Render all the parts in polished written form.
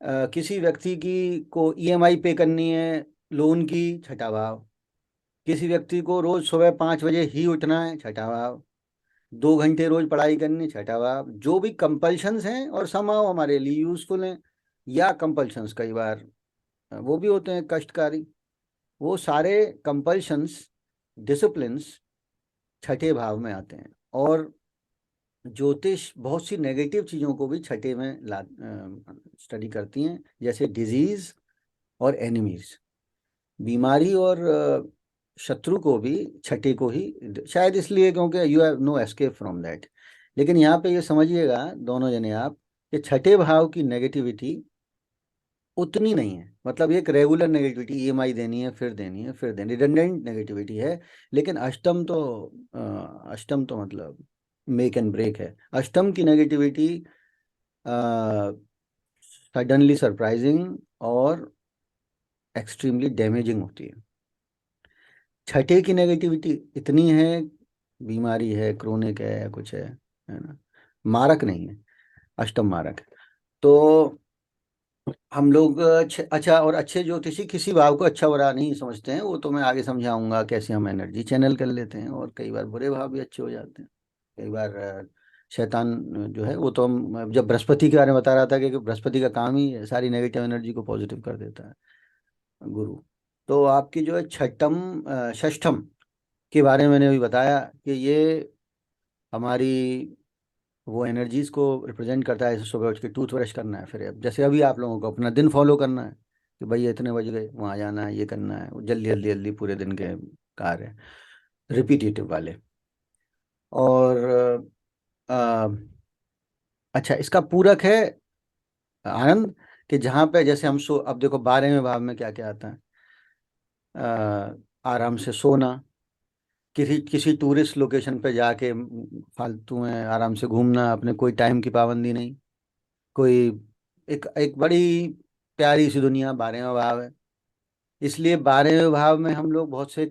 किसी व्यक्ति की को ईएमआई पे करनी है, लोन की, छठा भाव। किसी व्यक्ति को रोज सुबह 5 बजे ही उठना है, छठा भाव। 2 घंटे रोज पढ़ाई करनी, छठा भाव। जो भी कंपल्शंस हैं और समाव हमारे लिए यूजफुल हैं, या कंपल्शंस कई बार वो भी होते हैं कष्टकारी, वो सारे कंपल्शंस, डिसिप्लिन्स छठे भाव में आते हैं। और ज्योतिष बहुत सी नेगेटिव चीज़ों को भी छठे में ला स्टडी करती हैं, जैसे डिजीज और एनिमीज। बीमारी और शत्रु को भी छठे को ही, शायद इसलिए क्योंकि you have no escape from that. लेकिन यहाँ पे ये समझिएगा दोनों जने आप, कि छठे भाव की नेगेटिविटी उतनी नहीं है। मतलब एक रेगुलर नेगेटिविटी, ईएमआई देनी है, फिर देनी है, फिर देनी, रिडंडेंट नेगेटिविटी है। लेकिन अष्टम तो मतलब मेक एंड ब्रेक है। अष्टम की नेगेटिविटी सडनली सरप्राइजिंग और एक्सट्रीमली डैमेजिंग होती है। छठे की नेगेटिविटी इतनी है, बीमारी है, क्रोनिक है या कुछ है ना, मारक नहीं है। अष्टम मारक है। तो हम लोग अच्छा, और अच्छे ज्योतिषी किसी भाव को अच्छा बुरा नहीं समझते हैं। वो तो मैं आगे समझाऊंगा कैसे हम एनर्जी चैनल कर लेते हैं, और कई बार बुरे भाव भी अच्छे हो जाते हैं। कई बार शैतान जो है, वो तो हम जब बृहस्पति के बारे में बता रहा था कि बृहस्पति का काम ही सारी नेगेटिव एनर्जी को पॉजिटिव कर देता है, गुरु। तो आपकी जो है षष्ठम के बारे में मैंने अभी बताया कि ये हमारी वो एनर्जीज को रिप्रेजेंट करता है। जैसे सुबह उठ के टूथ ब्रश करना है, फिर अब जैसे अभी आप लोगों को अपना दिन फॉलो करना है कि भाई इतने बज गए, वहाँ जाना है, ये करना है, वो जल्दी जल्दी जल्दी पूरे दिन के कार्य रिपीटेटिव वाले। और अ, अच्छा, इसका पूरक है आनंद, कि जहाँ पे जैसे हम सो, अब देखो 12वें भाव में क्या क्या आता है। आराम से सोना, किसी किसी टूरिस्ट लोकेशन पे जाके फालतू में आराम से घूमना, अपने कोई टाइम की पाबंदी नहीं, कोई, एक एक बड़ी प्यारी सी दुनिया 12वां भाव है। इसलिए 12वें भाव में हम लोग बहुत से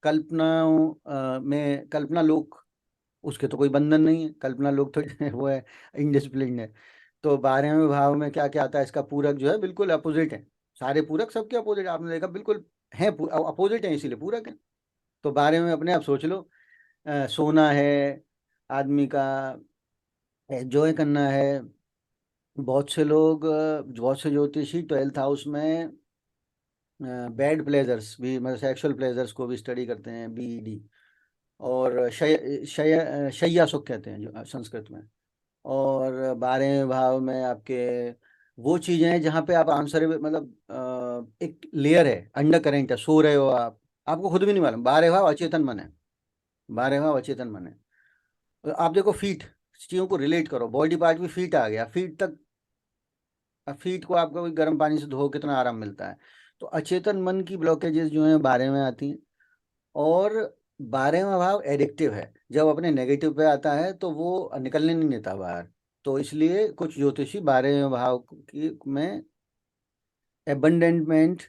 कल्पनाओं में, कल्पना लोग, उसके तो कोई बंधन नहीं है, कल्पना लोग तो वो है, इनडिसिप्लिन है। तो 12वें भाव में क्या क्या आता है, इसका पूरक जो है बिल्कुल अपोजिट है। सारे पूरक सबके अपोजिट आपने देखा, बिल्कुल है, अपोजिट है, इसीलिए पूरक है। तो 12वें में अपने आप सोच लो, सोना है, आदमी का एंजॉय करना है। बहुत से ज्योतिषी 12th हाउस में बैड प्लेजर्स भी, मतलब सेक्सुअल प्लेजर्स को भी स्टडी करते हैं, बीईडी। और शय्या सुख कहते हैं जो संस्कृत में। और 12वें भाव में आपके वो चीजें हैं जहाँ पे आप आंसर, मतलब एक लेयर है, अंडर करेंट है, सो रहे हो आप, आपको खुद भी नहीं मालूम। 12वें भाव अचेतन मन है। 12वें भाव अचेतन मन है। तो आप देखो फीट, चीजों को रिलेट करो, बॉडी पार्ट भी फीट आ गया, फीट तक। अब फीट को आपको कोई गर्म पानी से धो कितना आराम मिलता है। तो अचेतन मन की ब्लॉकेजेस जो हैं 12वें आती हैं। और 12वां भाव एडिक्टिव है, जब अपने नेगेटिव पे आता है तो वो निकलने नहीं देता बाहर। तो इसलिए कुछ ज्योतिषी 12वें भाव की में एबंडेंटमेंट,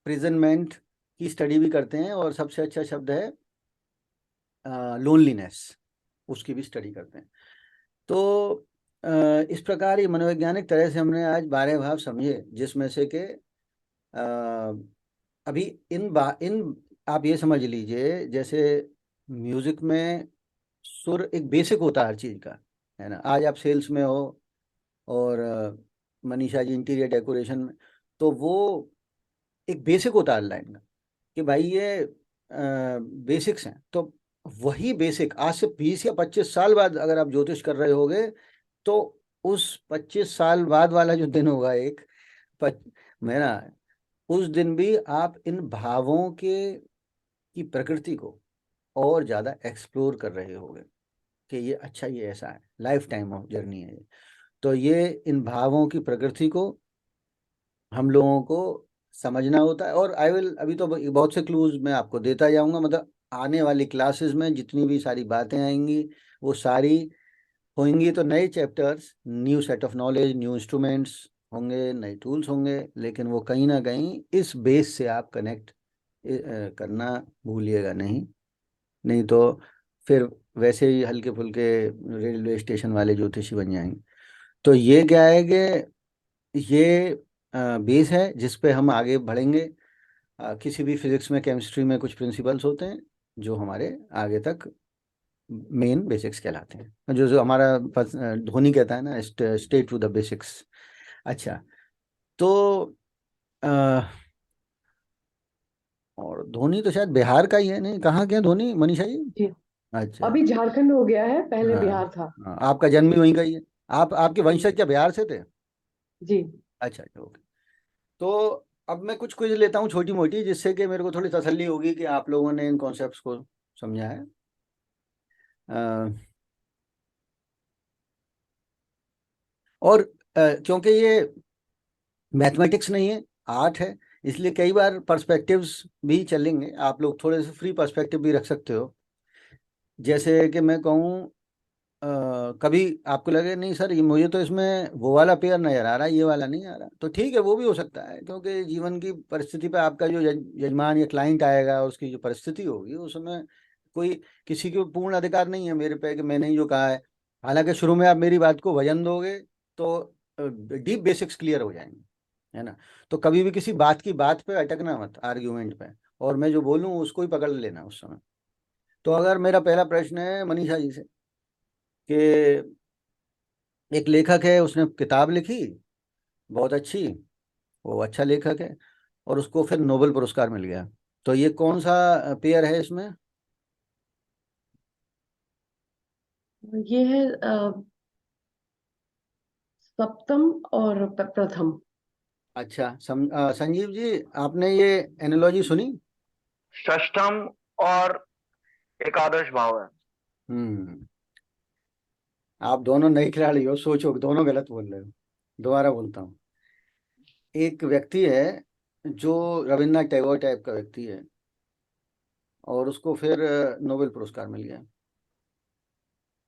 प्रिजनमेंट की स्टडी भी करते हैं। और सबसे अच्छा शब्द है लोनलीनेस, उसकी भी स्टडी करते हैं। तो इस प्रकार ये मनोवैज्ञानिक तरह से हमने आज 12 भाव समझे, जिसमें से कि अभी इन आप ये समझ लीजिए, जैसे म्यूजिक में सुर एक बेसिक होता है हर चीज का, है ना। आज आप सेल्स में हो, और मनीषा जी इंटीरियर डेकोरेशन में, तो वो एक बेसिक होता है लाइन का, कि भाई ये बेसिक्स हैं। तो वही बेसिक आज से 20 या 25 साल बाद अगर आप ज्योतिष कर रहे होगे, तो उस 25 साल बाद वाला जो दिन होगा एक, पच, मेरा, उस दिन भी आप इन भावों के की प्रकृति को और ज्यादा एक्सप्लोर कर रहे होगे, कि ये अच्छा, ये ऐसा है, लाइफ टाइम ऑफ जर्नी है ये। तो ये इन भावों की प्रकृति को हम लोगों को समझना होता है। और आई विल, अभी तो बहुत से क्लूज मैं आपको देता जाऊंगा, मतलब आने वाली क्लासेस में जितनी भी सारी बातें आएंगी, वो सारी होंगी तो नए chapters, new set of knowledge, new instruments होंगे, नए टूल्स होंगे। लेकिन वो कहीं ना कहीं इस बेस से आप कनेक्ट करना भूलिएगा नहीं। नहीं तो फिर वैसे ही हल्के फुल्के रेलवे स्टेशन वाले ज्योतिषी बन जाएंगे। तो ये क्या है कि ये बेस है जिस पे हम आगे बढ़ेंगे। किसी भी फिजिक्स में, केमिस्ट्री में कुछ प्रिंसिपल्स होते हैं जो हमारे आगे तक मेन बेसिक्स कहलाते हैं, जो जो हमारा धोनी कहता है ना, स्टे टू द बेसिक्स। अच्छा, तो अ, और धोनी तो शायद बिहार का ही है, नहीं कहाँ के हैं धोनी, मनीषा जी? जी। अच्छा। अभी झारखंड हो गया है, पहले हाँ। बिहार था। हाँ, आपका जन्म भी वहीं का ही है। आपके वंशज क्या बिहार से थे? जी। अच्छा अच्छा, ओके। तो अब मैं कुछ क्विज लेता हूँ छोटी मोटी, जिससे कि मेरे को थोड़ी तसल्ली होगी कि आप लोगों ने इन कॉन्सेप्ट्स को समझा है। अ, और क्योंकि ये मैथमेटिक्स नहीं है, आर्ट है, इसलिए कई बार पर्सपेक्टिव्स भी चलेंगे। आप लोग थोड़े से फ्री पर्सपेक्टिव भी रख सकते हो। जैसे कि मैं कहूँ, कभी आपको लगे नहीं सर, ये मुझे तो इसमें वो वाला पेयर नजर आ रहा है, ये वाला नहीं आ रहा, तो ठीक है, वो भी हो सकता है, क्योंकि जीवन की परिस्थिति पे आपका जो यजमान या क्लाइंट आएगा, उसकी जो परिस्थिति होगी उसमें कोई, किसी को पूर्ण अधिकार नहीं है मेरे पे कि मैंने ही जो कहा है। हालांकि शुरू में आप मेरी बात को वजन दोगे तो डीप बेसिक्स क्लियर हो जाएंगे, है ना। तो कभी भी किसी बात की बात पे अटकना मत, आर्ग्यूमेंट पे, और मैं जो बोलूँ उसको ही पकड़ लेना उस समय। तो अगर मेरा पहला प्रश्न है मनीषा जी से कि एक लेखक है, उसने किताब लिखी बहुत अच्छी, वो अच्छा लेखक है, और उसको फिर नोबेल पुरस्कार मिल गया, तो ये कौन सा पेयर है इसमें? ये है सप्तम और प्रथम। अच्छा, संजीव जी, आपने ये एनालॉजी सुनी? षष्ठम और एकादश भाव है। हम्म। आप दोनों नए खिलाड़ी हो, सोचो, दोनों गलत बोल रहे हो। दोबारा बोलता हूँ। एक व्यक्ति है जो रविन्द्रनाथ टैगोर टाइप का व्यक्ति है, और उसको फिर नोबेल पुरस्कार मिल गया।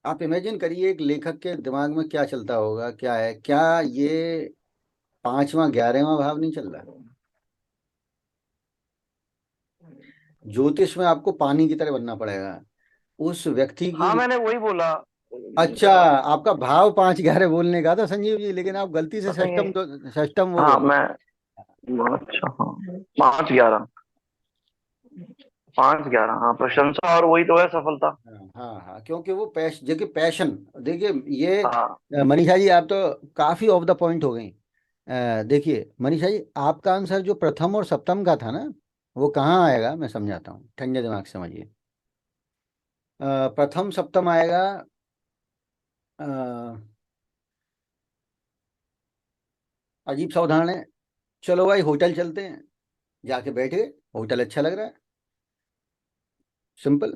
आप इमेजिन करिए एक लेखक के दिमाग में क्या चलता होगा, क्या है, क्या ये पांचवा 11वां भाव नहीं चल रहा? ज्योतिष में आपको पानी की तरह बनना पड़ेगा उस व्यक्ति की हाँ, जो। मैंने वही बोला। अच्छा, आपका भाव 5 11 बोलने का था संजीव जी, लेकिन आप गलती से नहीं, षष्टम, तो षष्टम वो हाँ बोल। मैं, अच्छा हाँ, 5 11, 5 11, हाँ प्रशंसा और वही तो है सफलता। हाँ हाँ हाँ, क्योंकि वो देखिए पैशन, देखिए ये हाँ मनीषा जी, आप तो काफी ऑफ द पॉइंट हो गई। देखिए मनीषा जी, आपका आंसर जो प्रथम और सप्तम का था ना, वो कहाँ आएगा मैं समझाता हूँ, ठंडे दिमाग से समझिए। प्रथम सप्तम आएगा, अ, अजीब सा उदाहरण है, चलो भाई होटल चलते हैं, जाके बैठ गए, होटल अच्छा लग रहा है, सिंपल।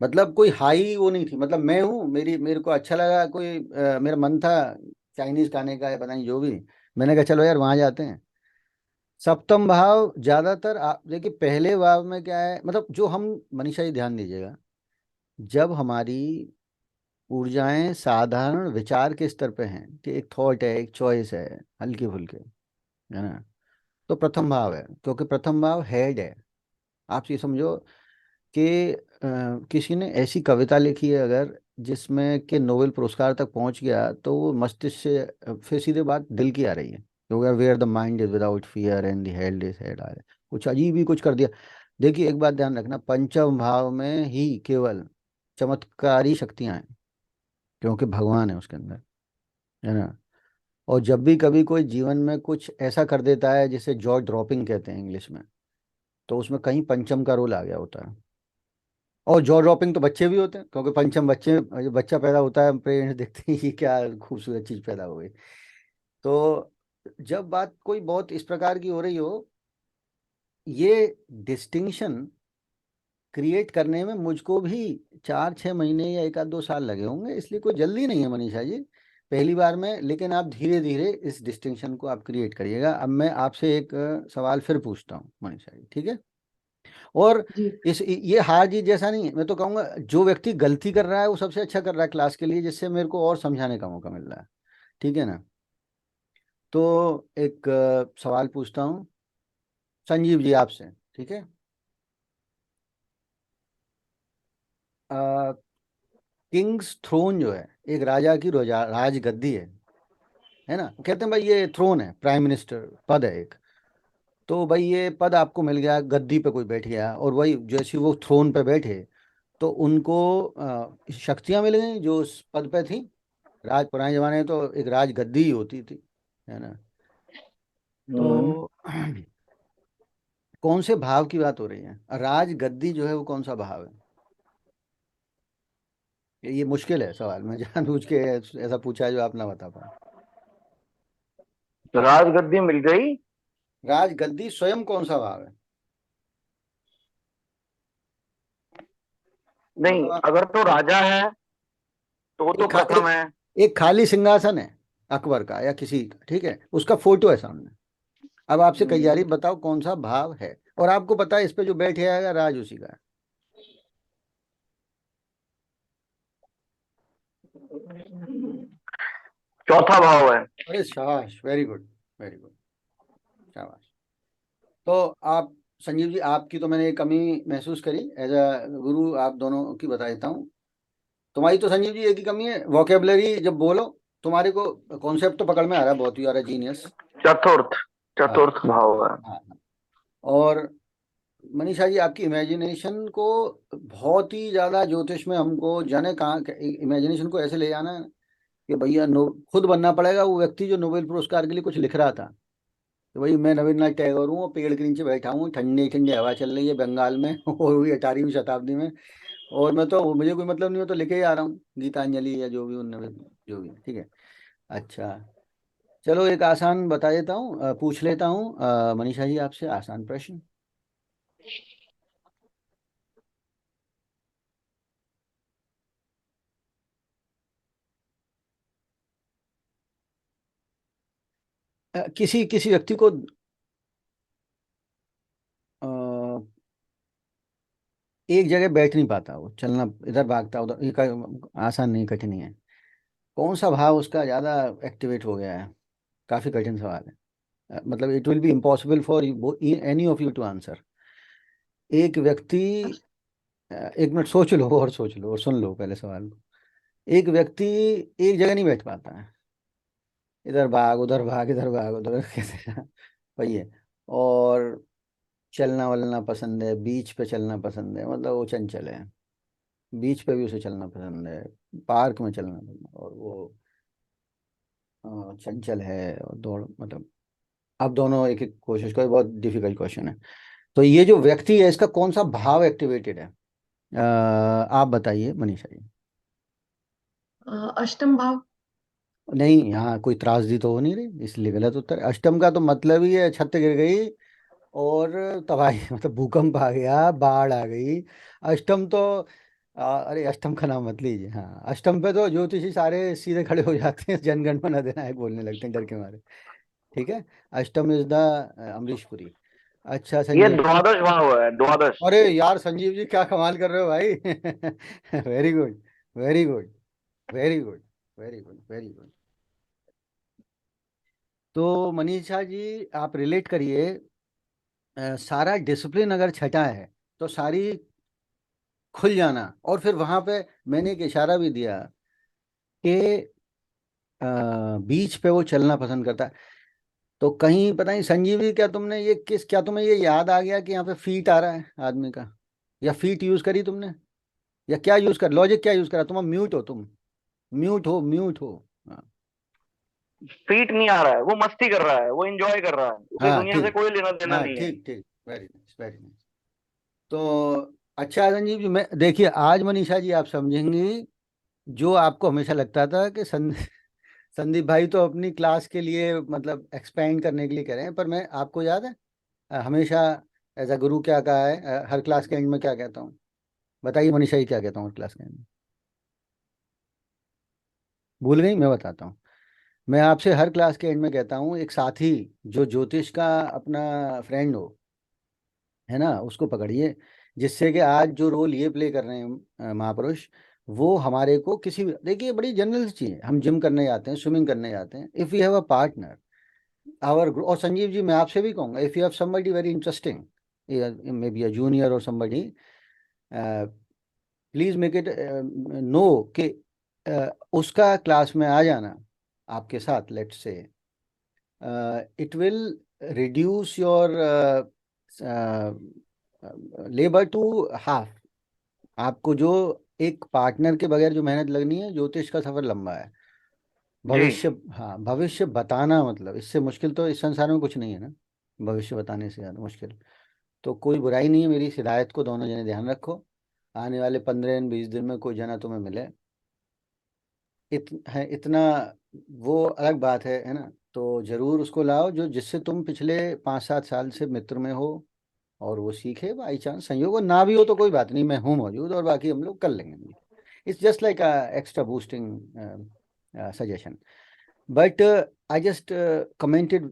मतलब कोई हाई वो नहीं थी, मतलब मैं हूँ, मेरे को अच्छा लगा, कोई मेरा मन था चाइनीज खाने का या पता नहीं जो भी, मैंने कहा चलो यार वहां जाते हैं। सप्तम भाव ज्यादातर आप देखिए, पहले भाव में क्या है, मतलब जो हम, मनीषा जी ध्यान दीजिएगा, जब हमारी ऊर्जाएं साधारण विचार के स्तर पे हैं, कि एक थॉट है, एक चॉइस है, हल्की फुल्के, है ना, तो प्रथम भाव है, क्योंकि प्रथम भाव हेड है। आप ये समझो कि किसी ने ऐसी कविता लिखी है अगर, जिसमें कि नोबेल पुरस्कार तक पहुंच गया, तो वो मस्तिष्क से फिर सीधे बात दिल की आ रही है, क्योंकि where the mind is without fear and the held is head आ रहा है, कुछ अजीब ही कुछ कर दिया। देखिए एक बात ध्यान रखना, पंचम भाव में ही केवल चमत्कारी शक्तियां हैं, क्योंकि भगवान है उसके अंदर, है ना। और जब भी कभी कोई जीवन में कुछ ऐसा कर देता है जिसे जॉ ड्रॉपिंग कहते हैं इंग्लिश में, तो उसमें कहीं पंचम का रोल आ गया होता है। और जॉ ड्रॉपिंग तो बच्चे भी होते हैं, क्योंकि पंचम बच्चे, जब बच्चा पैदा होता है पेरेंट्स देखते हैं ये क्या खूबसूरत चीज पैदा हो गई। तो जब बात कोई बहुत इस प्रकार की हो रही हो, ये डिस्टिंक्शन क्रिएट करने में मुझको भी 4 6 महीने या 1 आध 2 साल लगे होंगे, इसलिए कोई जल्दी नहीं है मनीषा जी, पहली बार में, लेकिन आप धीरे धीरे इस डिस्टिंक्शन को आप क्रिएट करिएगा। अब मैं आपसे एक सवाल फिर पूछता हूँ मनीषा जी, ठीक है? और जी। इस ये हार जीत जैसा नहीं है, मैं तो कहूंगा जो व्यक्ति गलती कर रहा है वो सबसे अच्छा कर रहा है क्लास के लिए, जिससे मेरे को और समझाने का मौका मिल रहा है, ठीक है ना। तो एक सवाल पूछता हूँ संजीव जी आपसे, ठीक है? किंग्स थ्रोन जो है, एक राजा की राज गद्दी है, है ना, कहते हैं भाई ये थ्रोन है, प्राइम मिनिस्टर पद है एक। तो भाई ये पद आपको मिल गया, गद्दी पे कोई बैठ गया, और वही जैसे वो थ्रोन पे बैठे तो उनको शक्तियां मिल गई जो उस पद पे थी। पुराने जमाने में तो एक राज गद्दी ही होती थी, है ना। हम्म। तो कौन से भाव की बात हो रही है, राज गद्दी जो है वो कौन सा भाव है? ये मुश्किल है सवाल, मैं जानबूझ के ऐसा पूछा है जो आप ना बता पाए। राजगद्दी मिल गई। राज गद्दी स्वयं कौन सा भाव है? नहीं, मतलब अगर तो राजा है तो प्रथम है। एक खाली सिंहासन है अकबर का या किसी का, ठीक है, उसका फोटो है सामने। अब आपसे कही जा हम्म। रही बताओ कौन सा भाव है, और आपको पता है इस पे जो बैठे आएगा राज उसी का है। चौथा भाव है। अरे शाबाश, वेरी गुड, वेरी गुड, शाबाश। तो आप, संजीव जी, आपकी तो मैंने एक कमी महसूस करी, एज अ गुरु आप दोनों की बता देता हूँ। तुम्हारी तो संजीव जी एक ही कमी है, वोकेबलरी जब बोलो तुम्हारे को कॉन्सेप्ट तो पकड़ में आ रहा है बहुत, ही आ रहा है जीनियस। चतुर्थ। हाँ चतुर्थ भाव है। हाँ। और मनीषा जी आपकी इमेजिनेशन को बहुत ही ज्यादा ज्योतिष में हमको जाने कहाँ, इमेजिनेशन को ऐसे ले जाना है कि भैया खुद बनना पड़ेगा वो व्यक्ति जो नोबेल पुरस्कार के लिए कुछ लिख रहा था। तो भाई मैं रविन्द्रनाथ टैगोर हूँ और पेड़ के नीचे बैठा हूँ, ठंडी ठंडी हवा चल रही है बंगाल में और वही 18वीं शताब्दी में, और मैं तो, मुझे कोई मतलब नहीं हो तो लिखे ही आ रहा हूँ गीतांजलि या जो भी उनमें जो भी, ठीक है। अच्छा, चलो एक आसान बता देता हूँ, पूछ लेता हूँ मनीषा जी आपसे आसान प्रश्न। किसी किसी व्यक्ति को अ, एक जगह बैठ नहीं पाता, वो चलना, इधर भागता उधर, आसान नहीं, कठिन ही है। कौन सा भाव उसका ज्यादा एक्टिवेट हो गया है? काफी कठिन सवाल है। मतलब it will be impossible for any of you to answer. एक व्यक्ति, एक मिनट सोच लो और सोच लो और सुन लो पहले सवाल को। एक व्यक्ति एक जगह नहीं बैठ पाता है, इधर भाग उधर भाग इधर भाग उधर कैसे वही है। और चलना वलना पसंद है, बीच पे चलना पसंद है, मतलब वो चंचल है, बीच पे भी उसे चलना पसंद है, पार्क में चलना पसंद है, और वो चंचल है और दौड़, मतलब आप दोनों एक एक कोशिश करो, बहुत डिफिकल्ट क्वेश्चन है। तो ये जो व्यक्ति है इसका कौन सा भाव एक्टिवेटेड है? आप बताइए मनीषा जी। अष्टम भाव। नहीं, यहाँ कोई त्रासदी तो हो नहीं रही, इसलिए गलत उत्तर। अष्टम का तो मतलब ही है छत गिर गई और तबाही मतलब भूकंप आ गया, बाढ़ आ गई। अष्टम तो अरे अष्टम का नाम मत लीजिए, हाँ अष्टम पे तो ज्योतिषी सारे सीधे खड़े हो जाते हैं, जनगणमन अधिनायक बोलने लगते हैं डर के मारे। ठीक है, अष्टम इज द अमरीश पुरी। अच्छा ये संजीव जी, द्वादश भाव है, द्वादश। अरे यार संजीव जी क्या कमाल कर रहे हो भाई very good, very good, very good, very good, very good. तो मनीषा जी आप रिलेट करिए, सारा डिसिप्लिन अगर छटा है तो सारी खुल जाना, और फिर वहां पे मैंने एक इशारा भी दिया कि बीच पे वो चलना पसंद करता है। तो कहीं पता नहीं संजीव जी, क्या तुम्हें ये याद आ गया कि यहाँ पे फीट आ रहा है आदमी का, या फीट यूज करी तुमने, या क्या यूज कर, लॉजिक क्या यूज करा, तुम म्यूट हो, तुम म्यूट हो, म्यूट हो। हाँ फीट नहीं आ रहा है, वो मस्ती कर रहा है, वो एंजॉय कर रहा है, उसे हाँ दुनिया से ठीक, कोई लेना देना हाँ नहीं है। ठीक ठीक, वेरी नाइस, वेरी नाइस। तो अच्छा संजीव जी, मैं देखिए आज मनीषा जी आप समझेंगी, जो आपको हमेशा लगता था कि संदीप भाई तो अपनी क्लास के लिए मतलब एक्सपेंड करने के लिए कह रहे हैं, पर मैं, आपको याद है हमेशा एज अ गुरु क्या कहा है, हर क्लास के एंड में क्या कहता हूँ? बताइए मनीषा जी क्या कहता हूँ हर क्लास के एंड में? भूल गई, मैं बताता हूँ। मैं आपसे हर क्लास के एंड में कहता हूँ, एक साथी जो ज्योतिष का अपना फ्रेंड हो, है ना, उसको पकड़िए, जिससे कि आज जो रोल ये प्ले कर रहे हैं महापुरुष, वो हमारे को किसी भी, देखिए बड़ी जनरल सी चीज़ है, हम जिम करने जाते हैं, स्विमिंग करने जाते हैं, if you have a partner or, और संजीव जी मैं आपसे भी कहूँगा, if you have somebody very interesting, may be a junior और somebody, please make it know कि उसका क्लास में आ जाना आपके साथ, let's say, it will reduce your labour to half. आपको जो एक पार्टनर के बगैर जो मेहनत लगनी है, ज्योतिष का सफर लंबा है। जी। भविष्य, हाँ, भविष्य बताना मतलब इससे मुश्किल तो इस संसार में कुछ नहीं है ना, भविष्य बताने से ज़्यादा मुश्किल। तो कोई बुराई नहीं है, मेरी इस हिदायत को दोनों जने ध्यान रखो। आने वाले 15 दिन 20 दिन में कोई जना तुम्हें मिले, इतना, वो अलग बात है ना। तो जरूर उसको लाओ जो जिससे तुम पिछले 5 7 साल से मित्र में हो, और वो सीखे। बाई चांस संयोग हो, ना भी हो तो कोई बात नहीं, मैं हूँ मौजूद, और बाकी हम लोग कर लेंगे। It's just like extra boosting suggestion. But I just commented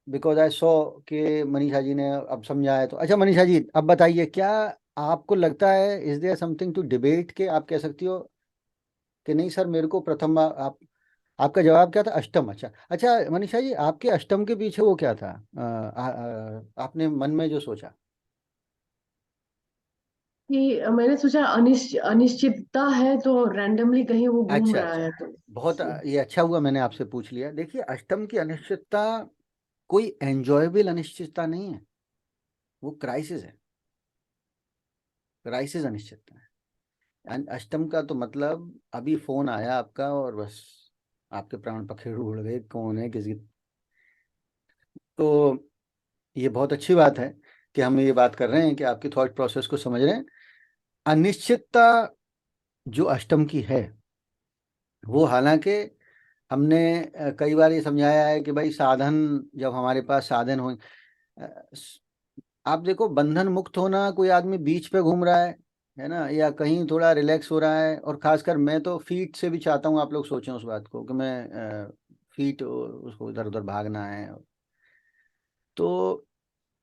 because I saw कि मनीषा जी ने अब समझा है। तो अच्छा मनीषा जी, अब बताइए, क्या आपको लगता है, is there something to debate, के आप कह सकती हो कि नहीं सर मेरे को प्रथम आप, आपका जवाब क्या था? अष्टम। अच्छा अच्छा मनीषा जी, आपके अष्टम के पीछे वो क्या था? आपने मन में जो सोचा। कि मैंने सोचा अनिश्चितता है तो रैंडमली कहीं वो घूम अच्छा रहा अच्छा, है तो बहुत इसलिए। ये अच्छा हुआ मैंने आपसे पूछ लिया। देखिए, अष्टम की अनिश्चितता कोई एंजॉयबल अनिश्चितता नहीं है, वो क्राइसिस है। क्राइसिस अनिश्चितता है। अष्टम का तो मतलब अभी फोन आया आपका और बस आपके प्राण पखेरु उड़ गए, कौन है किसी। तो ये बहुत अच्छी बात है कि हम ये बात कर रहे हैं कि आपकी थॉट प्रोसेस को समझ रहे हैं। अनिश्चितता जो अष्टम की है, वो हालांकि हमने कई बार ये समझाया है कि भाई साधन, जब हमारे पास साधन हो, आप देखो, बंधन मुक्त होना, कोई आदमी बीच पे घूम रहा है ना, या कहीं थोड़ा रिलैक्स हो रहा है, और खासकर मैं तो फीट से भी चाहता हूँ आप लोग सोचें उस बात को कि मैं फीट उसको इधर उधर भागना है। तो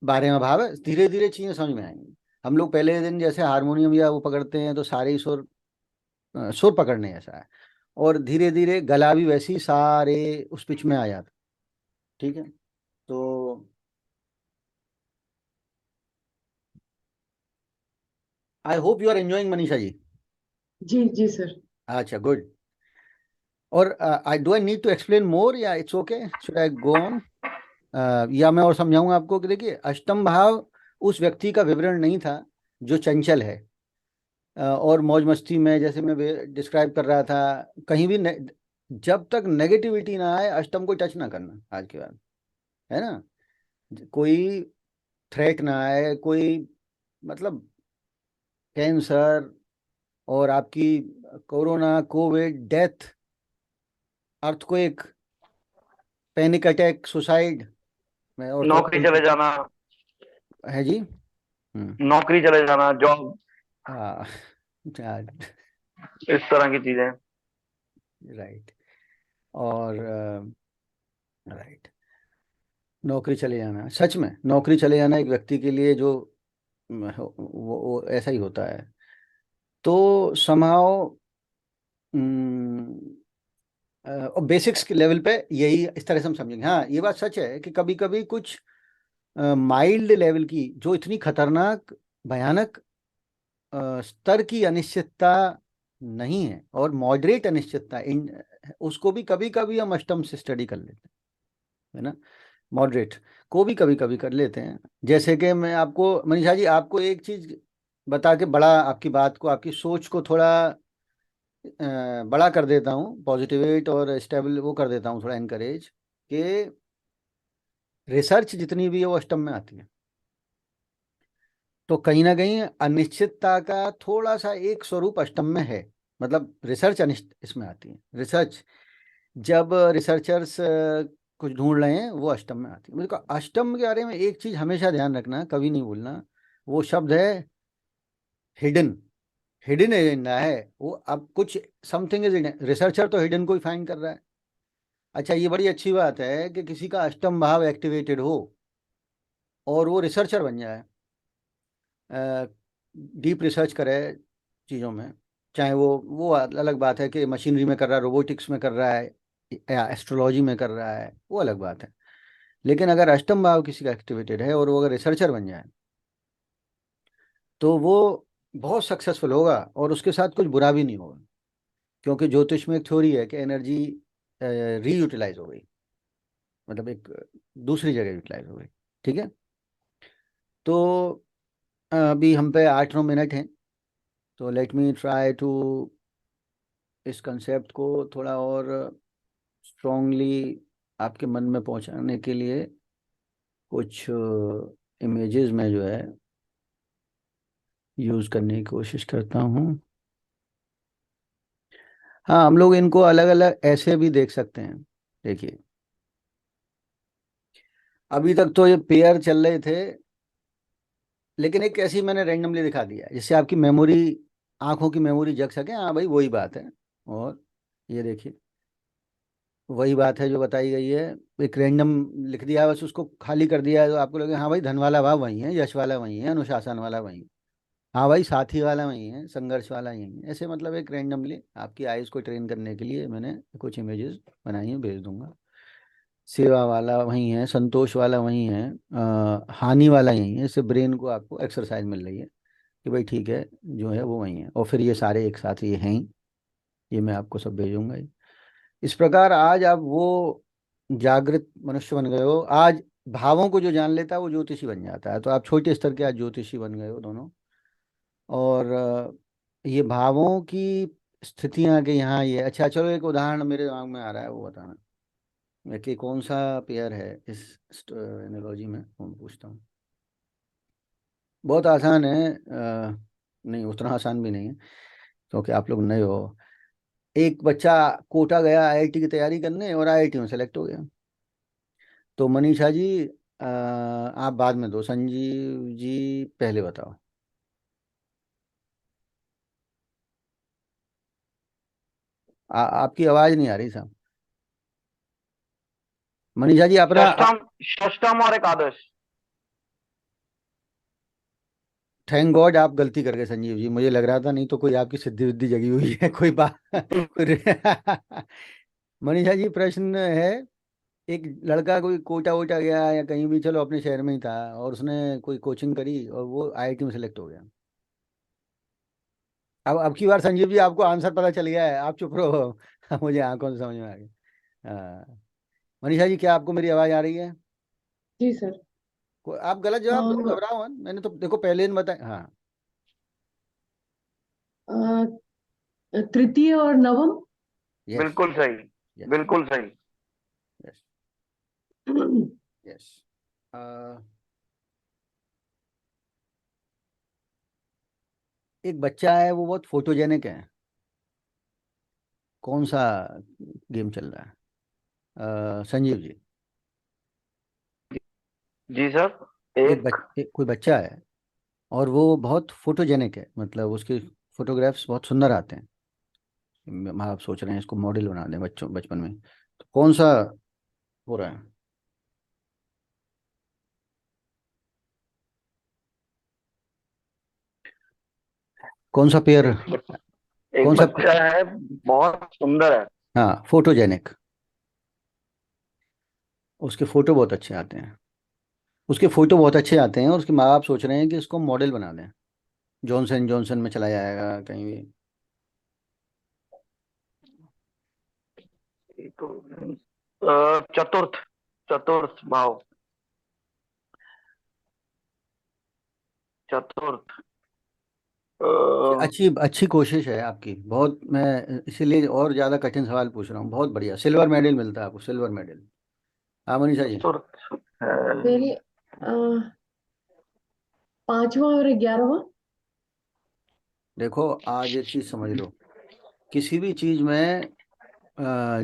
बारे में भाव है, धीरे धीरे चीजें समझ में आएंगी। हम लोग पहले दिन जैसे हारमोनियम या वो पकड़ते हैं तो सारे ही सुर, सुर पकड़ने जैसा है, और धीरे धीरे गला भी वैसे ही सारे उस पिच में आ जाता। ठीक है। तो I hope you are enjoying Manisha ji. जी जी सर। अच्छा, गुड। और I do I need to explain more, या it's okay, should I go on? या मैं और समझाऊंगा आपको कि देखिए, अष्टम भाव उस व्यक्ति का विवरण नहीं था जो चंचल है, और मौज मस्ती में, जैसे मैं डिस्क्राइब कर रहा था, कहीं भी जब तक नेगेटिविटी ना आए अष्टम को टच ना करना आज के बाद, है ना। कोई थ्रेट ना आए, कोई मतलब कैंसर, और आपकी corona, Covid, death, earthquake, panic attack, suicide, मैं और थोड़ा नौकरी चले जाना, है जी। नौकरी चले जाना, जॉब, हाँ इस तरह की चीजें। राइट। और राइट, नौकरी चले जाना, सच में नौकरी चले जाना एक व्यक्ति के लिए जो वो ऐसा ही होता है। तो समाओ, और बेसिक्स के लेवल पे यही इस तरह से हम समझेंगे। हाँ, ये बात सच है कि कभी कभी कुछ माइल्ड लेवल की जो इतनी खतरनाक, भयानक स्तर की अनिश्चितता नहीं है, और मॉडरेट अनिश्चितता इन, उसको भी कभी कभी हम अष्टम से स्टडी कर लेते हैं, है ना। मॉडरेट को भी कभी कभी कर लेते हैं। जैसे कि मैं आपको मनीषा जी, आपको एक चीज बता के बड़ा आपकी बात को, आपकी सोच को थोड़ा बड़ा कर देता हूँ, पॉजिटिवेट और स्टेबल वो कर देता हूँ, थोड़ा इनकरेज, कि रिसर्च जितनी भी है वो अष्टम में आती है। तो कहीं ना कहीं अनिश्चितता का थोड़ा सा एक स्वरूप अष्टम में है, मतलब रिसर्च अनिश्चित इसमें आती है। रिसर्च, जब रिसर्चर्स कुछ ढूंढ रहे हैं, वो अष्टम में आती है। मुझे कहा, अष्टम के बारे में एक चीज हमेशा ध्यान रखना, कभी नहीं भूलना, वो शब्द है हिडन। हिडन एजेंडा है वो। अब कुछ समथिंग इज हिडन, रिसर्चर तो हिडन को ही फाइंड कर रहा है। अच्छा, ये बड़ी अच्छी बात है कि किसी का अष्टम भाव एक्टिवेटेड हो और वो रिसर्चर बन जाए, डीप रिसर्च करे चीज़ों में। चाहे वो अलग बात है कि मशीनरी में कर रहा है, रोबोटिक्स में कर रहा है, या एस्ट्रोलॉजी में कर रहा है, वो अलग बात है। लेकिन अगर अष्टम भाव किसी का एक्टिवेटेड है और वो अगर रिसर्चर बन जाए, तो वो बहुत सक्सेसफुल होगा, और उसके साथ कुछ बुरा भी नहीं होगा। क्योंकि ज्योतिष में एक थ्योरी है कि एनर्जी रीयूटिलाइज हो गई, मतलब एक दूसरी जगह यूटिलाइज हो गई। ठीक है, तो अभी हम पे 8-9 मिनट हैं, तो लेट मी ट्राई टू इस कंसेप्ट को थोड़ा और स्ट्रॉन्गली आपके मन में पहुंचाने के लिए कुछ इमेजेस में जो है यूज़ करने की कोशिश करता हूँ। हाँ, हम लोग इनको अलग अलग ऐसे भी देख सकते हैं। देखिए, अभी तक तो ये पेयर चल रहे थे, लेकिन एक ऐसी मैंने रैंडमली दिखा दिया जिससे आपकी मेमोरी, आंखों की मेमोरी जग सके, हाँ भाई वही बात है। और ये देखिए, वही बात है जो बताई गई है। एक रैंडम लिख दिया है, बस उसको खाली कर दिया है, तो आपको लगे हाँ भाई धन वाला भाव वही है, यश वाला वही है, अनुशासन वाला वही है, हाँ भाई साथी वाला वही है, संघर्ष वाला यही है। ऐसे मतलब एक रैंडमली आपकी आइज को ट्रेन करने के लिए मैंने कुछ इमेजेस बनाई हैं, भेज दूंगा। सेवा वाला वही है, संतोष वाला वही है, हानि वाला यही है। इससे ब्रेन को आपको एक्सरसाइज मिल रही है कि भाई ठीक है, जो है वो वही है। और फिर ये सारे एक साथ ये हैं ही, ये मैं आपको सब भेजूंगा ही। इस प्रकार आज आप वो जागृत मनुष्य बन गए हो। आज भावों को जो जान लेता है वो ज्योतिषी बन जाता है। तो आप छोटे स्तर के आज ज्योतिषी बन गए हो दोनों। और ये भावों की स्थितियां के यहाँ ये, अच्छा चलो एक उदाहरण मेरे दिमाग में आ रहा है, वो बताना कि कौन सा पेयर है इस एनालॉजी में, कौन पूछता हूँ। बहुत आसान है, नहीं उतना आसान भी नहीं है, क्योंकि आप लोग नए हो। एक बच्चा कोटा गया आईआईटी की तैयारी करने और आईआईटी में सेलेक्ट हो गया। तो मनीषा जी, आप बाद में दो, संजीव जी पहले बताओ। आपकी आवाज नहीं आ रही साहब। मनीषा जी अपना, षष्टम, षष्टम और एकादश। थैंक गॉड आप गलती कर गए संजीव जी, मुझे लग रहा था नहीं तो कोई आपकी सिद्धि विद्धि जगी हुई है कोई बात मनीषा जी प्रश्न है, एक लड़का कोई कोटा वोटा गया या कहीं भी, चलो अपने शहर में ही था, और उसने कोई कोचिंग करी और वो आईआईटी में सेलेक्ट हो गया। अब की बार संजीव जी आपको आंसर पता चल गया है, आप चुप रहो मुझे आंखों से समझ में आ गया। हाँ, मनीषा जी क्या आपको मेरी आवाज आ रही है? जी सर। आप गलत जवाब दो, अ, घबराओ मत, मैंने तो देखो पहले ही बताया। हाँ, अ, तृतीय और नवम। यस, बिल्कुल सही, यस, बिल्कुल सही। Yes, yes. एक बच्चा है, वो बहुत फोटोजेनिक है। कौन सा गेम चल रहा है संजीव जी? जी सर। एक एक कोई बच्चा है और वो बहुत फोटोजेनिक है, मतलब उसके फोटोग्राफ्स बहुत सुंदर आते हैं। माँ बाप सोच रहे हैं इसको मॉडल बना दें बच्चों बचपन में। तो कौन सा हो रहा है? कौन सा पेयर? एक एक कौन सा बच्चा है, बहुत सुंदर है। हाँ, फोटोजेनिक। उसके फोटो बहुत अच्छे आते हैं, उसके फोटो बहुत अच्छे आते हैं, और उसके माँ बाप सोच रहे हैं कि इसको मॉडल बना दें, जॉनसन जॉनसन में चला जाएगा कहीं भी। एक चतुर्थ, चतुर्थ भाव, चतुर्थ। अ, अच्छी अच्छी कोशिश है आपकी बहुत, मैं इसीलिए और ज़्यादा कठिन सवाल पूछ रहा हूँ। बहुत बढ़िया, सिल्वर मेडल मिलता है आपको, सिल्वर मेडल। हाँ मनीषा जी। चतुर्थ है। मेरी पांचवा और ग्यारहवा। देखो आज एक चीज़ समझ लो, किसी भी चीज़ में अ,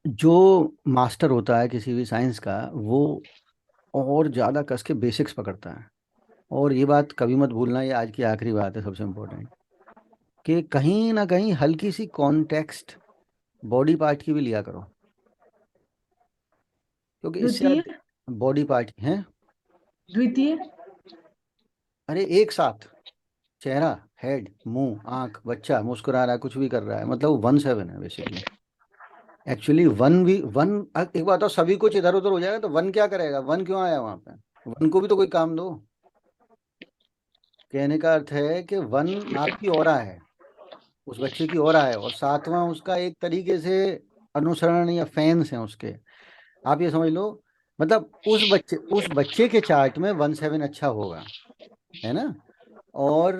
जो मास्टर होता है किसी भी साइंस का, वो और ज़्यादा कस के बेसिक्स पकड़ता है। और ये बात कभी मत भूलना, ये आज की आखिरी बात है, सबसे इम्पोर्टेंट, कि कहीं ना कहीं हल्की सी कॉन्टेक्स्ट बॉडी पार्ट की भी लिया करो, क्योंकि इससे द्वितीय। बॉडी पार्ट हैं। द्वितीय। अरे एक साथ, चेहरा, हेड, मुंह, आंख, बच्चा मुस्कुरा रहा है, कुछ भी कर रहा है, मतलब 1-7 है बेसिकली। एक्चुअली वन भी वन, एक बात और, सभी कुछ इधर उधर हो जाएगा तो वन क्या करेगा? वन क्यों आया वहां पे? वन को भी तो कोई काम दो। कहने का अर्थ है कि वन आपकी ऑरा है, उस बच्चे की ओर है, और सातवां उसका एक तरीके से अनुसरण या फैंस हैं उसके। आप ये समझ लो, मतलब उस बच्चे के चार्ट में 1/7 अच्छा होगा, है ना। और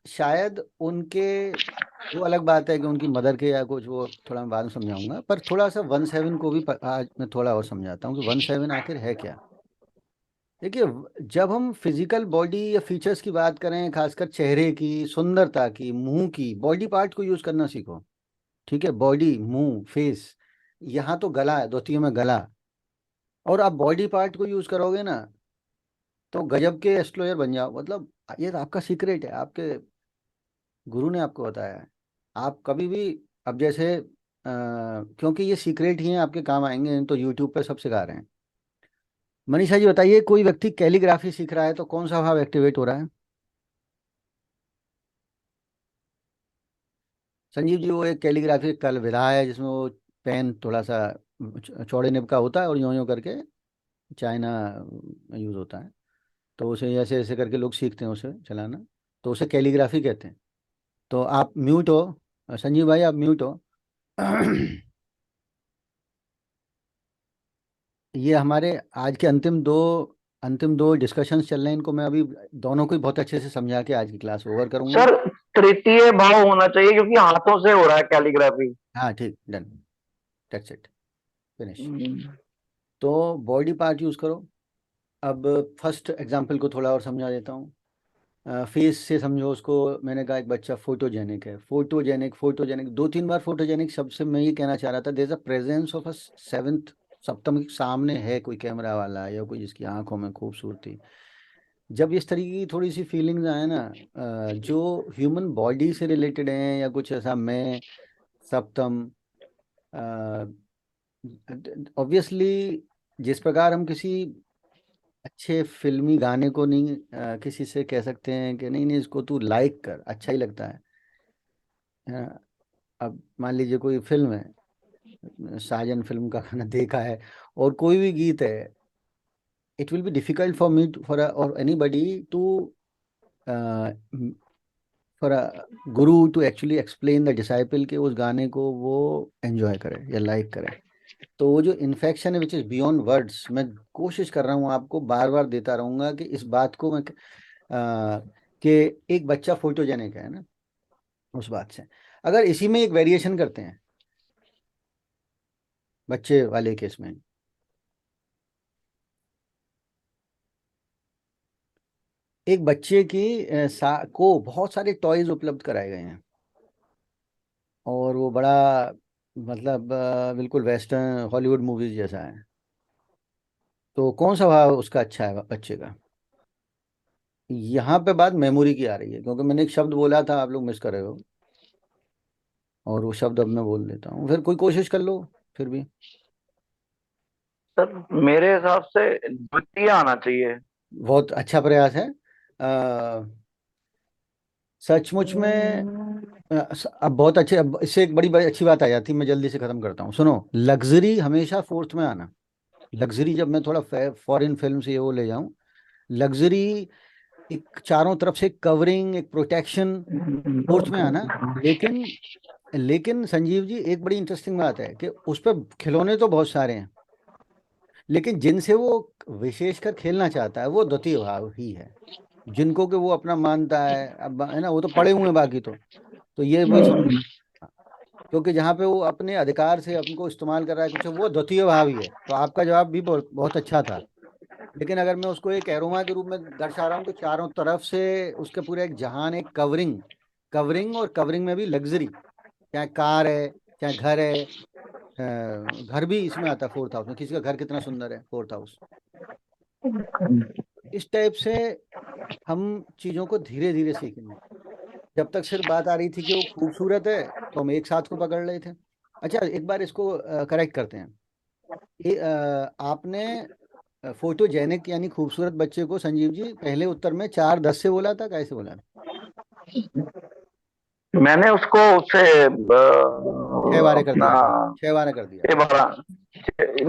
शायद उनके, वो अलग बात है कि उनकी मदर के या कुछ, वो थोड़ा मैं बाद में समझाऊंगा, पर थोड़ा सा 1/7 को भी आज मैं थोड़ा और समझाता हूँ कि 1/7 आखिर है क्या। देखिए, जब हम फिजिकल बॉडी या फीचर्स की बात करें, खासकर चेहरे की सुंदरता की, मुंह की, बॉडी पार्ट को यूज करना सीखो। ठीक है, बॉडी, मुंह, फेस। यहाँ तो गला है, द्वितीय में गला, और आप बॉडी पार्ट को यूज करोगे ना तो गजब के एस्ट्रोलॉजर बन जाओ। मतलब ये तो आपका सीक्रेट है, आपके गुरु ने आपको बताया है। आप कभी भी, अब जैसे क्योंकि ये सीक्रेट ही हैं, आपके काम आएंगे, तो यूट्यूब पे सब सिखा रहे हैं। मनीषा जी बताइए, कोई व्यक्ति कैलीग्राफी सीख रहा है तो कौन सा भाव एक्टिवेट हो रहा है? संजीव जी, वो एक कैलीग्राफी कल विधा है जिसमें वो पेन थोड़ा सा चौड़े निब का होता है और यूं यूं करके चाइना यूज होता है। तो उसे ऐसे ऐसे करके लोग सीखते हैं उसे चलाना, तो उसे कैलीग्राफी कहते हैं। तो आप म्यूट हो, संजीव भाई आप म्यूट हो। ये हमारे आज के अंतिम दो डिस्कशंस चल रहे हैं, इनको मैं अभी दोनों को ही बहुत अच्छे से समझा के आज की क्लास ओवर करूंगा। सर तृतीय भाव होना चाहिए क्योंकि हाथों से हो रहा है कैलीग्राफी। हाँ ठीक, डन, दैट्स इट, फिनिश। तो बॉडी पार्ट यूज करो। अब फर्स्ट एग्जांपल को थोड़ा और समझा देता हूँ। फेस से समझो उसको। मैंने कहा एक बच्चा फोटोजेनिक है, फोटोजेनिक फोटोजेनिक, 2-3 बार फोटोजेनिक शब्द से मैं ये कहना चाह रहा था, there is a presence of a seventh सप्तम सामने है, कोई कैमरा वाला या कोई जिसकी आंखों में खूबसूरती। जब इस तरीके की थोड़ी सी फीलिंग्स आए ना, जो ह्यूमन बॉडी से रिलेटेड हैं या कुछ ऐसा, मैं सप्तम, ऑब्वियसली जिस प्रकार हम किसी अच्छे फिल्मी गाने को नहीं किसी से कह सकते हैं कि नहीं नहीं इसको तू लाइक कर, अच्छा ही लगता है। अब मान लीजिए कोई फिल्म है, साजन फिल्म का गाना देखा है, और कोई भी गीत है, it will be difficult for me for और anybody to for a guru to actually explain the disciple के उस गाने को वो एंजॉय करे या लाइक करे। तो वो जो इन्फेक्शन है विच इज़ बियॉन्ड वर्ड्स, मैं कोशिश कर रहा हूँ आपको बार बार देता रहूंगा कि इस बात को मैं कि एक बच्चा फोटोजेनिक है ना, उस बात से अगर इसी में एक वेरिएशन करते हैं बच्चे वाले केस में, एक बच्चे की को बहुत सारे टॉयज उपलब्ध कराए गए हैं, और वो बड़ा, मतलब बिल्कुल वेस्टर्न हॉलीवुड मूवीज जैसा है। तो कौन सा भाव उसका अच्छा है बच्चे का? यहाँ पे बात मेमोरी की आ रही है, क्योंकि मैंने एक शब्द बोला था, आप लोग मिस कर रहे हो, और वो शब्द अब मैं बोल देता हूँ, फिर कोई कोशिश कर लो फिर भी। सर मेरे हिसाब से द्वितीय आना चाहिए। बहुत अच्छा प्रयास है। सचमुच में अब बहुत अच्छे, अब इससे एक बड़ी बड़ी अच्छी बात आ जाती है, मैं जल्दी से खत्म करता हूँ, सुनो। लग्जरी हमेशा फोर्थ में आना। लग्जरी, जब मैं थोड़ा फॉरेन फिल्म से ये वो ले जाऊं, लग्जरी एक चारों तरफ से कवरिंग, एक प्रोटेक्शन, फोर्थ में आना। लेकिन लेकिन संजीव जी, एक बड़ी इंटरेस्टिंग बात है कि उस पर खिलौने तो बहुत सारे हैं, लेकिन जिनसे वो विशेषकर खेलना चाहता है वो द्वितीय भाव ही है, जिनको कि वो अपना मानता है, अब है ना, वो तो पड़े हुए हैं बाकी तो ये भी समझ, क्योंकि जहाँ पे वो अपने अधिकार से उनको इस्तेमाल कर रहा है कुछ, वो द्वितीय भाव ही है। तो आपका जवाब भी बहुत बहुत अच्छा था। लेकिन अगर मैं उसको एक एरोमा के रूप में दर्शा रहा हूँ तो चारों तरफ से उसके पूरे एक जहान, एक कवरिंग, कवरिंग, और कवरिंग में भी लग्जरी, चाहे कार है, चाहे घर है। घर भी इसमें आता है फोर्थ हाउस में, किसी का घर कितना सुंदर है, फोर्थ हाउस। इस टाइप से हम चीजों को धीरे धीरे सीखेंगे। जब तक सिर्फ बात आ रही थी कि वो खूबसूरत है तो हम एक साथ को पकड़ रहे थे। अच्छा, एक बार इसको करेक्ट करते हैं। आपने फोटोजेनिक यानी खूबसूरत बच्चे को, संजीव जी, पहले उत्तर में 4-10 से बोला था, कैसे बोला था? मैंने उसको उससे 6 बार कर अपना दिया था, 6 बार कर दिया ये था। बड़ा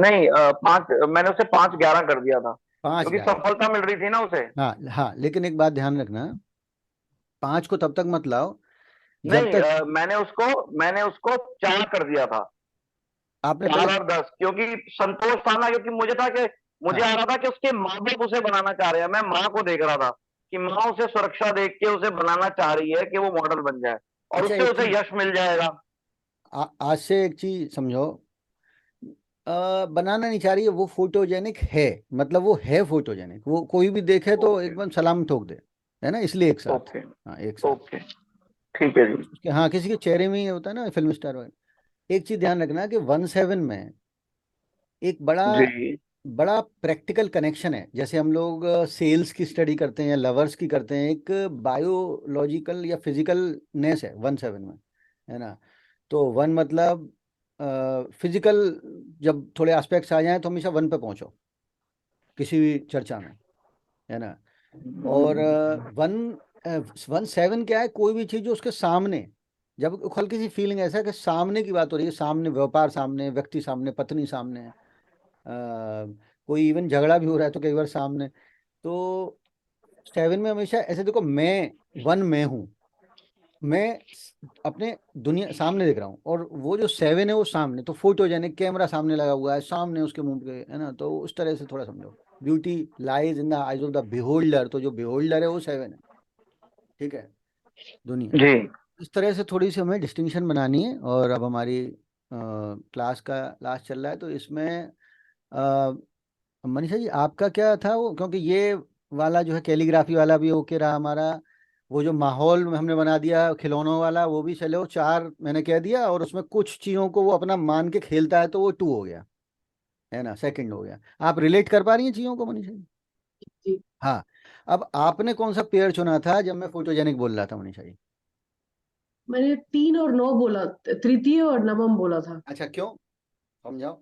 नहीं 5, मैंने उसे 5-11 कर दिया था पाँच क्योंकि ग्यारह सफलता मिल रही थी ना उसे। हाँ हाँ, लेकिन एक बात ध्यान रखना, 5 को तब तक मत लाओ जब नहीं, तक मैंने उसको 4 कर दिया था। आपने पहले। 4 और 10, क्योंकि संतोष था ना, क्योंकि मुझे था कि मुझे हाँ, आ रहा था कि उसके माँ बाप उसे बनाना चाह रहे हैं। मैं माँ को देख रहा था कि माँ उसे सुरक्षा देख के उसे बनाना चाह रही है कि वो मॉडल बन जाए, और अच्छा उससे एक उसे चीज, यश मिल जाएगा। आज से एक चीज समझो, बनाना नहीं चाह रही है, वो फोटोजेनिक है, मतलब वो है फोटोजेनिक, वो कोई भी देखे तो ओके, एकदम सलाम ठोक दे, है ना, इसलिए एक साथ। ओके, हाँ एक साथ। ओके, ठीक है जी। हाँ, किसी के चेहरे में ही होता है ना फिल्म स्टार वगैरह। एक चीज ध्यान रखना कि 1/7 में एक बड़ा जी, बड़ा प्रैक्टिकल कनेक्शन है। जैसे हम लोग सेल्स की स्टडी करते हैं या लवर्स की करते हैं, एक बायोलॉजिकल या फिजिकलनेस है 1/7 में, है ना। तो वन मतलब फिजिकल, जब थोड़े एस्पेक्ट्स आ जाएं तो हमेशा वन पे पहुंचो किसी भी चर्चा में, है ना। और वन 1/7 क्या है, कोई भी चीज जो उसके सामने, जब हल्की सी फीलिंग ऐसा है कि सामने की बात हो रही है, सामने व्यापार, सामने व्यक्ति, सामने पत्नी, सामने कोई इवन झगड़ा भी हो रहा है तो कई बार सामने। तो 7 में हमेशा ऐसे देखो, मैं वन में हूँ, मैं अपने दुनिया सामने देख रहा हूँ, और वो जो 7 है वो सामने, तो फोटोजेनिक कैमरा सामने लगा हुआ है, सामने उसके मुंह पे, है ना। तो उस तरह से थोड़ा समझो, beauty lies in the eyes of the beholder, तो जो बिहोल्डर है वो 7 है, ठीक है, दुनिया। जी, इस तरह से थोड़ी सी हमें डिस्टिंक्शन बनानी है। और अब हमारी क्लास का लास्ट चल रहा है, तो इसमें अ, मनीषा जी आपका क्या था वो, क्योंकि ये वाला जो है कैलीग्राफी वाला भी ओके रहा हमारा, वो जो माहौल हमने बना दिया खिलौनों वाला वो भी चलो, 4 मैंने कह दिया, और उसमें कुछ चीज़ों को वो अपना मान के खेलता है तो वो 2 हो गया, है ना, सेकंड हो गया। आप रिलेट कर पा रही हैं चीज़ों को मनीषा जी? जी। हाँ। अब आपने कौन सा पेयर चुना था जब मैं फोटोजेनिक बोल रहा था मनीषा जी? मैंने 3 और 9 बोला, तृतीय और नवम बोला था। अच्छा, क्यों, समझाओ।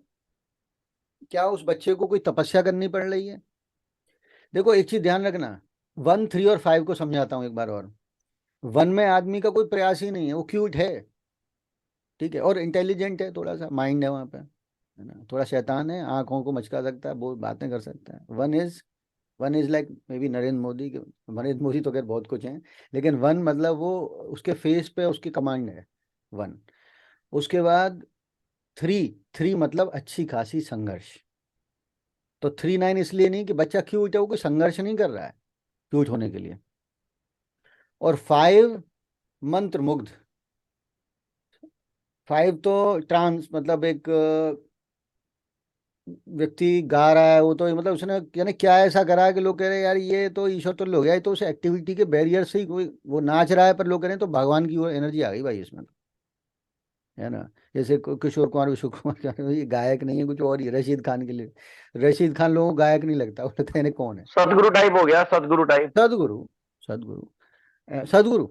क्या उस बच्चे को कोई तपस्या करनी पड़ रही है? देखो एक चीज ध्यान रखना, 1, 3 और 5 को समझाता हूँ एक बार और। 1 में आदमी का कोई प्रयास ही नहीं है, वो क्यूट है, ठीक है, और इंटेलिजेंट है, थोड़ा सा माइंड है वहाँ पे, है ना, थोड़ा शैतान है, आंखों को मचका सकता है, बहुत बातें कर सकता है। One is like may be Narendra Modi के, नरेंद्र मोदी तो खैर बहुत कुछ है, लेकिन वन मतलब वो, उसके फेस पे उसकी कमांड है, वन। उसके बाद 3, 3 मतलब अच्छी खासी संघर्ष। तो 3, 9 इसलिए नहीं कि बच्चा क्यूट है, वो कोई संघर्ष नहीं कर रहा है क्यूट होने के लिए। और 5 मंत्र मुग्ध, 5 तो ट्रांस मतलब एक व्यक्ति गा रहा है, वो तो मतलब उसने यानी क्या ऐसा करा है कि लोग कह रहे हैं यार ये तो ईश्वर तुल्य हो गया, ये तो उस एक्टिविटी के बैरियर से ही कोई वो नाच रहा है, पर लोग कह रहे हैं तो भगवान की वो एनर्जी आ गई भाई इसमें तो, है ना। जैसे किशोर कुमार, विशोर कुमार कह रहे हैं, ये गायक नहीं है कुछ और ही, रशीद खान के लिए, रशीद खान लोगों को गायक नहीं लगता, वो लगता है इन्हें कौन है। सदगुरु टाइप हो गया, सदगुरु टाइप। सदगुरु, सदगुरु, सदगुरु,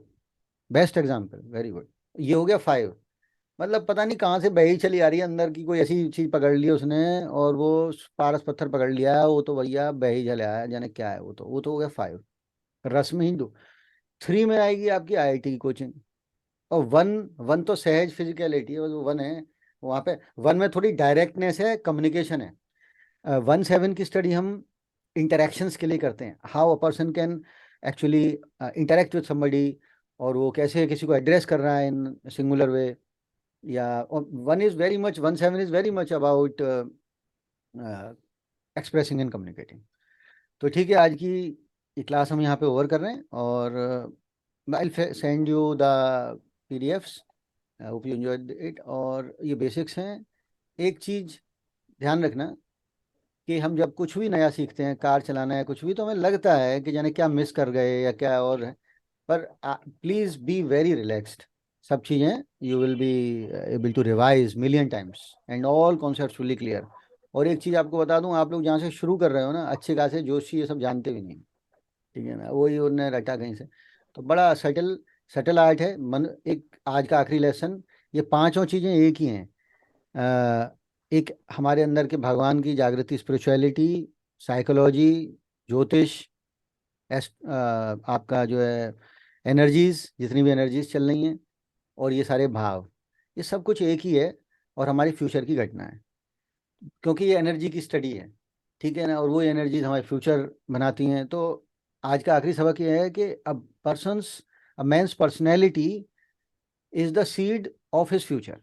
बेस्ट एग्जाम्पल, वेरी गुड। ये हो गया 5। मतलब पता नहीं कहाँ से बही चली आ रही है, अंदर की कोई ऐसी चीज पकड़ ली उसने, और वो पारस पत्थर पकड़ लिया है, वो तो भैया बही चले आया, जाने क्या है, वो तो हो गया 5, रस्म हिंदू। 3 में आएगी आपकी आईआईटी की कोचिंग। और वन, वन तो सहज फिजिकलिटी है, वो वन है वहाँ पे। वन में थोड़ी डायरेक्टनेस है, कम्युनिकेशन है। 1/7 की स्टडी हम इंटरेक्शंस के लिए करते हैं, how a person can actually interact with somebody, और वो कैसे किसी को एड्रेस कर रहा है इन सिंगुलर वे, या 1/7 is very much about expressing and communicating. तो ठीक है, आज की ये क्लास हम यहाँ पे ओवर कर रहे हैं, और I send you the PDFs, hope you enjoyed it. और ये बेसिक्स हैं। एक चीज ध्यान रखना कि हम जब कुछ भी नया सीखते हैं, कार चलाना है कुछ भी, तो हमें लगता है कि जाने क्या मिस कर गए या क्या और है, पर प्लीज बी वेरी रिलैक्स्ड। सब चीज़ें you will be able to revise million times and all concept fully clear. और एक चीज़ आपको बता दूं, आप लोग जहाँ से शुरू कर रहे हो ना, अच्छे खासे जोशी ये सब जानते भी नहीं, ठीक है ना, वही उन्होंने रटा कहीं से। तो बड़ा सटल सटल आर्ट है मन। एक आज का आखिरी लेसन, ये पांचों चीज़ें एक ही हैं। एक हमारे अंदर के भगवान की जागृति, स्पिरिचुअलिटी, साइकोलॉजी, ज्योतिष, आपका जो है एनर्जीज, जितनी भी एनर्जीज चल रही हैं, और ये सारे भाव, ये सब कुछ एक ही है, और हमारी फ्यूचर की घटना है, क्योंकि ये एनर्जी की स्टडी है, ठीक है ना, और वो एनर्जीज हमारे फ्यूचर बनाती हैं। तो आज का आखिरी सबक ये है कि अब persons, a man's personality is the seed of his future.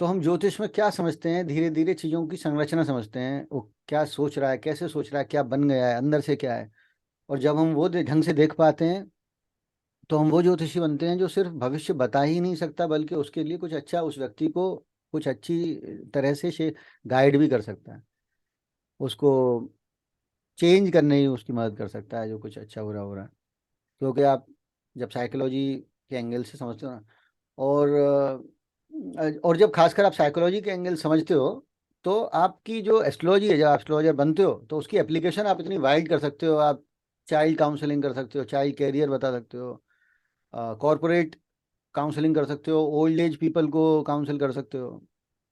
तो हम ज्योतिष में क्या समझते हैं, धीरे धीरे चीज़ों की संरचना समझते हैं, वो क्या सोच रहा है, कैसे सोच रहा है, क्या बन गया है, अंदर से क्या है। और जब हम वो ढंग से देख पाते हैं तो हम वो ज्योतिषी बनते हैं जो सिर्फ भविष्य बता ही नहीं सकता, बल्कि उसके लिए कुछ अच्छा, उस व्यक्ति को कुछ अच्छी तरह से गाइड भी कर सकता है, उसको चेंज करने ही उसकी मदद कर सकता है जो कुछ अच्छा बुरा हो रहा है। क्योंकि आप जब साइकोलॉजी के एंगल से समझते हो ना, और जब खासकर आप साइकोलॉजी के एंगल समझते हो, तो आपकी जो एस्ट्रोलॉजी है, जब आप एस्ट्रोलॉजर बनते हो तो उसकी एप्लीकेशन आप इतनी वाइड कर सकते हो। आप चाइल्ड काउंसलिंग कर सकते हो, चाइल्ड कैरियर बता सकते हो, कॉरपोरेट काउंसलिंग कर सकते हो, ओल्ड एज पीपल को काउंसिल कर सकते हो,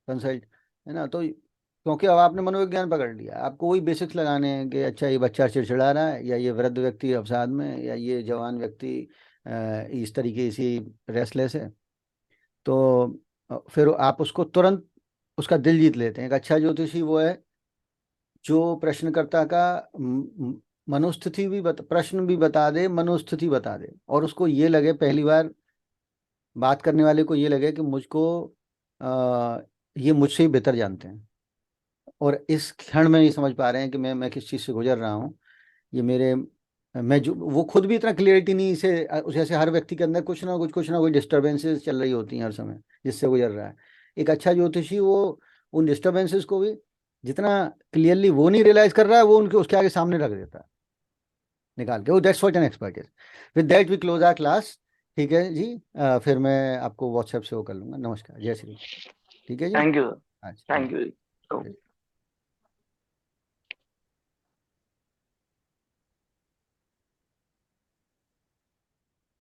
कंसल्ट, है ना। तो क्योंकि अब आपने मनोविज्ञान पकड़ लिया, आपको वही बेसिक्स लगाने हैं कि अच्छा ये बच्चा चिड़चिड़ा रहा है, या ये वृद्ध व्यक्ति अवसाद में है, या ये जवान व्यक्ति इस तरीके से रेस्टलेस है। तो फिर आप उसको तुरंत उसका दिल जीत लेते हैं। एक अच्छा ज्योतिषी वो है जो प्रश्नकर्ता का मनोस्थिति भी प्रश्न भी बता दे, मनोस्थिति बता दे, और उसको ये लगे, पहली बार बात करने वाले को ये लगे कि मुझको ये मुझसे ही बेहतर जानते हैं, और इस क्षण में ये समझ पा रहे हैं कि मैं किस चीज़ से गुजर रहा हूँ। ये मेरे मैं जो वो खुद भी इतना क्लियरिटी नहीं से, जैसे हर व्यक्ति के अंदर कुछ ना कुछ डिस्टर्बेंसेस चल रही होती हैं हर समय जिससे गुजर रहा है। एक अच्छा ज्योतिषी वो उन डिस्टर्बेंसेस को भी जितना क्लियरली वो नहीं रियलाइज कर रहा है, वो उनके उसके आगे सामने रख देता है निकाल के। वो that's what an expert is. With that we close our class. ठीक है जी, फिर मैं आपको व्हाट्सएप से वो कर लूंगा। नमस्कार, जय श्री राम। ठीक है जी। थैंक यू, अच्छा। Thank you.